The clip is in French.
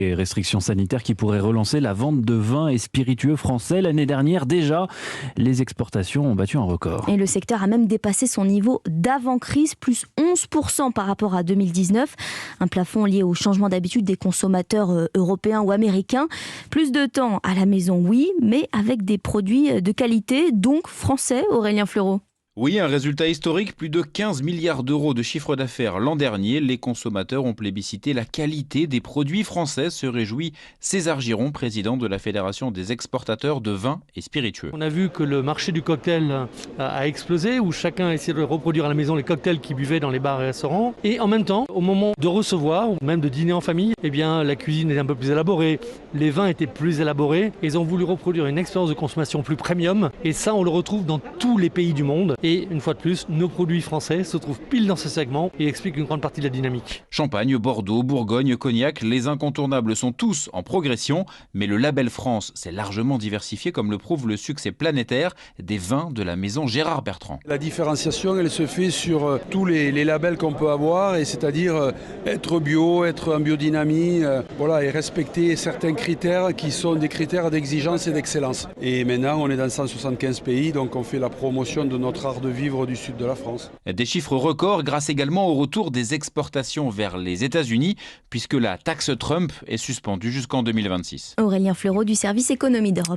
Et restrictions sanitaires qui pourraient relancer la vente de vins et spiritueux français. L'année dernière, déjà, les exportations ont battu un record. Et le secteur a même dépassé son niveau d'avant-crise, plus 11% par rapport à 2019. Un plafond lié au changement d'habitude des consommateurs européens ou américains. Plus de temps à la maison, oui, mais avec des produits de qualité, donc français, Aurélien Fleureau. Oui, un résultat historique, plus de 15 milliards d'euros de chiffre d'affaires l'an dernier. Les consommateurs ont plébiscité la qualité des produits français, se réjouit César Giron, président de la Fédération des exportateurs de vins et spiritueux. On a vu que le marché du cocktail a explosé, où chacun essayait de reproduire à la maison les cocktails qu'il buvait dans les bars et restaurants. Et en même temps, au moment de recevoir, ou même de dîner en famille, eh bien, la cuisine est un peu plus élaborée, les vins étaient plus élaborés. Ils ont voulu reproduire une expérience de consommation plus premium. Et ça, on le retrouve dans tous les pays du monde. Et une fois de plus, nos produits français se trouvent pile dans ce segment et expliquent une grande partie de la dynamique. Champagne, Bordeaux, Bourgogne, Cognac, les incontournables sont tous en progression, mais le label France s'est largement diversifié, comme le prouve le succès planétaire des vins de la maison Gérard Bertrand. La différenciation, elle se fait sur tous les labels qu'on peut avoir, et c'est-à-dire être bio, être en biodynamie, et respecter certains critères qui sont des critères d'exigence et d'excellence. Et maintenant, on est dans 175 pays, donc on fait la promotion de notre art de vivre du sud de la France. Des chiffres records grâce également au retour des exportations vers les États-Unis, puisque la taxe Trump est suspendue jusqu'en 2026. Aurélien Fleureau du service économie d'Europe.